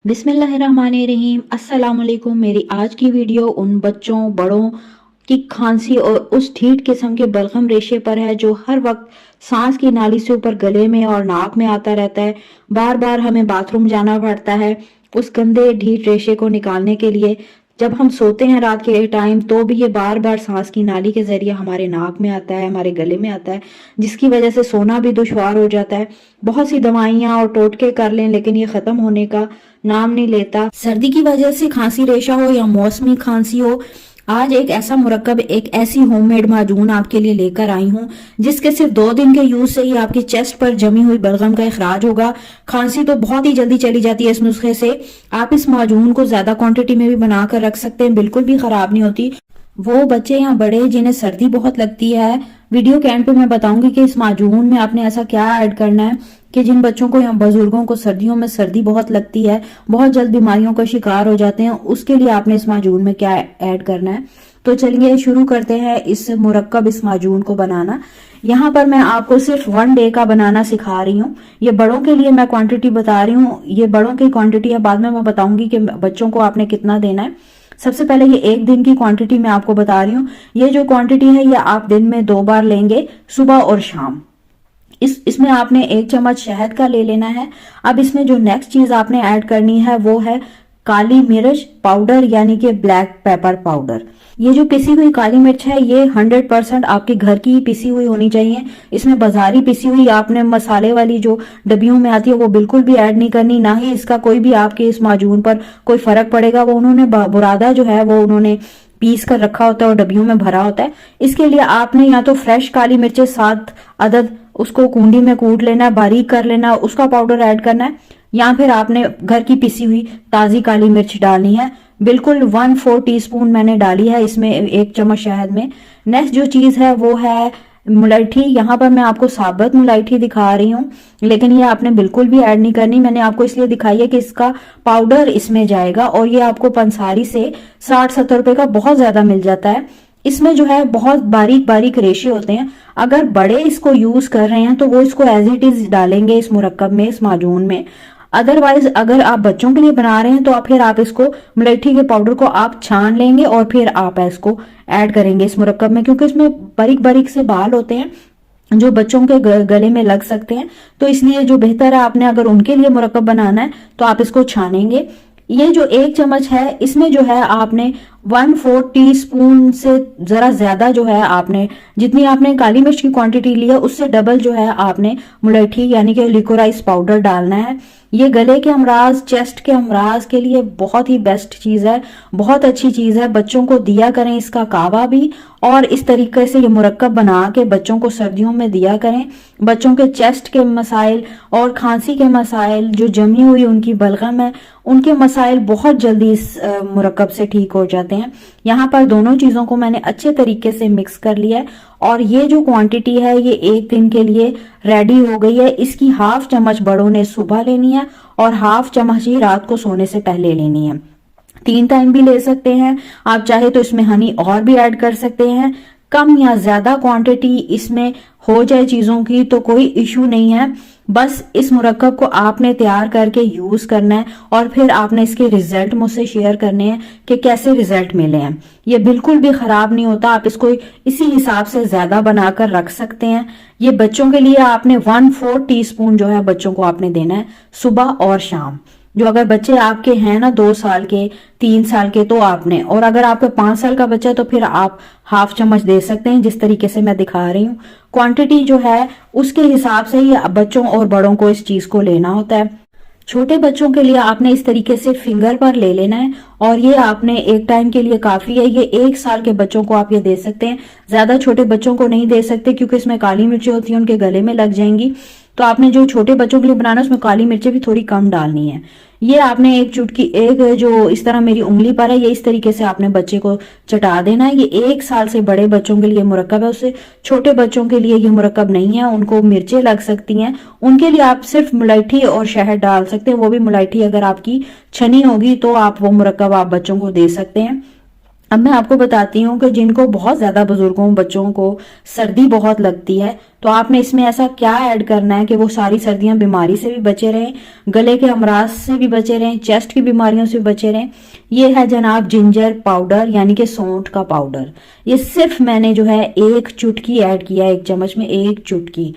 बिस्मिल्लाहिर्रहमानिर्रहीम। अस्सलाम वालेकुम। मेरी आज की वीडियो उन बच्चों बड़ों की खांसी और उस ढीठ किस्म के बलगम रेशे पर है जो हर वक्त सांस की नाली से ऊपर गले में और नाक में आता रहता है। बार बार हमें बाथरूम जाना पड़ता है उस गंदे ढीठ रेशे को निकालने के लिए। जब हम सोते हैं रात के टाइम तो भी ये बार बार सांस की नाली के जरिए हमारे नाक में आता है, हमारे गले में आता है, जिसकी वजह से सोना भी दुश्वार हो जाता है। बहुत सी दवाइयाँ और टोटके कर लें लेकिन ये खत्म होने का नाम नहीं लेता। सर्दी की वजह से खांसी रेशा हो या मौसमी खांसी हो, आज एक ऐसा मुरक्कब, एक ऐसी होममेड माजून आपके लिए लेकर आई हूँ जिसके सिर्फ 2 दिन के यूज से ही आपकी चेस्ट पर जमी हुई बलगम का इखराज होगा। खांसी तो बहुत ही जल्दी चली जाती है इस नुस्खे से। आप इस माजून को ज्यादा क्वांटिटी में भी बनाकर रख सकते हैं, बिल्कुल भी खराब नहीं होती। वो बच्चे या बड़े जिन्हें सर्दी बहुत लगती है, वीडियो के एंड पे मैं बताऊंगी कि इस माजून में आपने ऐसा क्या ऐड करना है कि जिन बच्चों को या बुजुर्गों को सर्दियों में सर्दी बहुत लगती है, बहुत जल्द बीमारियों का शिकार हो जाते हैं, उसके लिए आपने इस माजून में क्या ऐड करना है। तो चलिए शुरू करते हैं इस मुरक्कब, इस माजून को बनाना। यहाँ पर मैं आपको सिर्फ 1 डे का बनाना सिखा रही हूँ। ये बड़ों के लिए मैं क्वांटिटी बता रही हूँ, ये बड़ों की क्वांटिटी है, बाद में मैं बताऊंगी कि बच्चों को आपने कितना देना है। सबसे पहले ये 1 दिन की क्वांटिटी मैं आपको बता रही हूँ। ये जो क्वांटिटी है ये आप दिन में 2 बार लेंगे, सुबह और शाम। इसमें आपने 1 चम्मच शहद का ले लेना है। अब इसमें जो नेक्स्ट चीज आपने ऐड करनी है वो है काली मिर्च पाउडर, यानी कि ब्लैक पेपर पाउडर। ये जो पिसी हुई काली मिर्च है ये 100% आपके घर की ही पिसी हुई होनी चाहिए। इसमें बाजारी पिसी हुई आपने मसाले वाली जो डब्बियों में आती है वो बिल्कुल भी ऐड नहीं करनी, ना ही इसका कोई भी आपके इस माजून पर कोई फर्क पड़ेगा। वो उन्होंने बुरादा जो है वो उन्होंने पीस कर रखा होता है और डब्बियों में भरा होता है। इसके लिए आपने या तो फ्रेश काली मिर्चें 7 अदद उसको कूंडी में कूट लेना है, बारीक कर लेना है, उसका पाउडर ऐड करना है, या फिर आपने घर की पिसी हुई ताजी काली मिर्च डालनी है। बिल्कुल 1/4 टीस्पून मैंने डाली है इसमें 1 चम्मच शहद में। नेक्स्ट जो चीज है वो है मुलैठी। यहाँ पर मैं आपको साबुत मुलैठी दिखा रही हूँ, लेकिन ये आपने बिल्कुल भी ऐड नहीं करनी। मैंने आपको इसलिए दिखाई है कि इसका पाउडर इसमें जाएगा और ये आपको पंसारी से 60-70 रुपए का बहुत ज्यादा मिल जाता है। इसमें जो है बहुत बारीक बारीक रेशे होते हैं। अगर बड़े इसको यूज कर रहे हैं तो वो इसको एज इट इज डालेंगे इस मुरक्कब में, इस माजून में। अदरवाइज अगर आप बच्चों के लिए बना रहे हैं तो फिर आप इसको मुलैठी के पाउडर को आप छान लेंगे और फिर आप इसको ऐड करेंगे इस मुरक्कब में, क्योंकि इसमें बारीक बारीक से बाल होते हैं जो बच्चों के गले में लग सकते हैं। तो इसलिए जो बेहतर है, आपने अगर उनके लिए मुरक्कब बनाना है तो आप इसको छानेंगे। ये जो 1 चम्मच है इसमें जो है आपने 1/4 टीस्पून से जरा ज्यादा जो है आपने, जितनी आपने काली मिर्च की क्वांटिटी ली है उससे डबल जो है आपने मुलैठी यानी कि लिकोराइज पाउडर डालना है। ये गले के अमराज, चेस्ट के अमराज के लिए बहुत ही बेस्ट चीज है, बहुत अच्छी चीज है। बच्चों को दिया करें इसका कावा भी, और इस तरीके से ये मुरक्कब बना के बच्चों को सर्दियों में दिया करें। बच्चों के चेस्ट के मसाइल और खांसी के मसाइल, जो जमी हुई उनकी बलगम है, उनके मसाइल बहुत जल्दी इस मुरक्कब से ठीक हो जाते हैं। यहाँ पर दोनों चीजों को मैंने अच्छे तरीके से मिक्स कर लिया है और ये जो क्वांटिटी है ये 1 दिन के लिए रेडी हो गई है। इसकी 1/2 चम्मच बड़ों ने सुबह लेनी है और 1/2 चम्मच ही रात को सोने से पहले लेनी है। 3 टाइम भी ले सकते हैं आप, चाहे तो इसमें हनी और भी ऐड कर सकते हैं। कम या ज्यादा क्वांटिटी इसमें हो जाए चीजों की तो कोई इशू नहीं है। बस इस मुरक्कब को आपने तैयार करके यूज करना है और फिर आपने इसके रिजल्ट मुझसे शेयर करने हैं कि कैसे रिजल्ट मिले हैं। ये बिल्कुल भी खराब नहीं होता, आप इसको इसी हिसाब से ज्यादा बनाकर रख सकते हैं। ये बच्चों के लिए आपने 1/4 टीस्पून जो है बच्चों को आपने देना है सुबह और शाम। जो अगर बच्चे आपके हैं ना 2 साल के, 3 साल के, तो आपने, और अगर आपका 5 साल का बच्चा है तो फिर आप 1/2 चम्मच दे सकते हैं, जिस तरीके से मैं दिखा रही हूँ। क्वांटिटी जो है उसके हिसाब से ही बच्चों और बड़ों को इस चीज को लेना होता है। छोटे बच्चों के लिए आपने इस तरीके से फिंगर पर ले लेना है और ये आपने 1 टाइम के लिए काफी है। ये 1 साल के बच्चों को आप ये दे सकते हैं, ज्यादा छोटे बच्चों को नहीं दे सकते क्योंकि इसमें काली मिर्चें होती हैं, उनके गले में लग जाएंगी। तो आपने जो छोटे बच्चों के लिए बनाना है उसमें काली मिर्चें भी थोड़ी कम डालनी है। ये आपने एक चुटकी, एक जो इस तरह मेरी उंगली पर है, ये इस तरीके से आपने बच्चे को चटा देना है। ये 1 साल से बड़े बच्चों के लिए मुरक्कब है, उससे छोटे बच्चों के लिए ये मुरक्कब नहीं है, उनको मिर्चें लग सकती हैं। उनके लिए आप सिर्फ मुलैठी और शहद डाल सकते हैं, वो भी मुलैठी अगर आपकी छनी होगी तो आप वो मुरक्कब आप बच्चों को दे सकते हैं। अब मैं आपको बताती हूँ कि जिनको बहुत ज़्यादा बुजुर्गों बच्चों को सर्दी बहुत लगती है, तो आपने इसमें ऐसा क्या ऐड करना है कि वो सारी सर्दियां बीमारी से भी बचे रहें, गले के अमराज से भी बचे रहें, चेस्ट की बीमारियों से भी बचे रहें। ये है जनाब जिंजर पाउडर, यानी कि सौंठ का पाउडर। ये सिर्फ मैंने जो है 1 चुटकी ऐड किया, 1 चम्मच में 1 चुटकी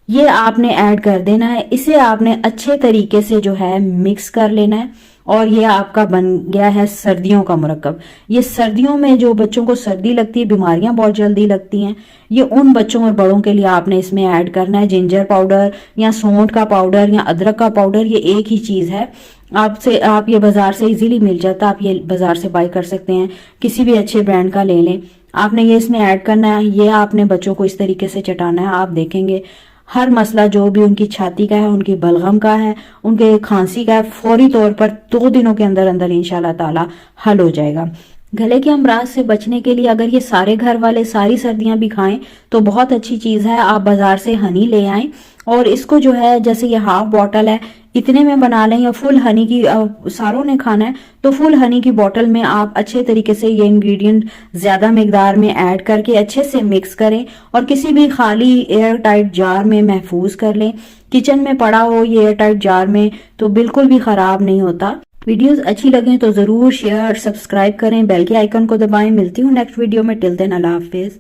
ये आपने ऐड कर देना है। इसे आपने अच्छे तरीके से जो है मिक्स कर लेना है और ये आपका बन गया है सर्दियों का मुरक्कब। ये सर्दियों में जो बच्चों को सर्दी लगती है, बीमारियां बहुत जल्दी लगती हैं, ये उन बच्चों और बड़ों के लिए आपने इसमें ऐड करना है। जिंजर पाउडर या सौंठ का पाउडर या अदरक का पाउडर, ये एक ही चीज़ है। आप ये बाजार से इजीली मिल जाता है, आप ये बाजार से बाई कर सकते हैं, किसी भी अच्छे ब्रांड का ले लें। आपने ये इसमें ऐड करना है, ये आपने बच्चों को इस तरीके से चटाना है। आप देखेंगे हर मसला जो भी उनकी छाती का है, उनकी बलगम का है, उनके खांसी का है, फौरी तौर पर 2 दिनों के अंदर अंदर इंशाल्लाह ताला हल हो जाएगा। गले के अमराज से बचने के लिए अगर ये सारे घर वाले सारी सर्दियां भी खाएं तो बहुत अच्छी चीज़ है। आप बाजार से हनी ले आएं और इसको जो है, जैसे ये हाफ बॉटल है, इतने में बना लें, या फुल हनी की सारों ने खाना है तो फुल हनी की बॉटल में आप अच्छे तरीके से ये इंग्रेडिएंट ज्यादा मिकदार में ऐड करके अच्छे से मिक्स करें और किसी भी खाली एयर टाइट जार में महफूज कर लें। किचन में पड़ा हो ये एयर टाइट जार में तो बिल्कुल भी खराब नहीं होता। वीडियोस अच्छी लगे तो जरूर शेयर, सब्सक्राइब करें, बेल के आइकन को दबाएं। मिलती हूँ नेक्स्ट वीडियो में। टिल देन अल्लाह हाफिज।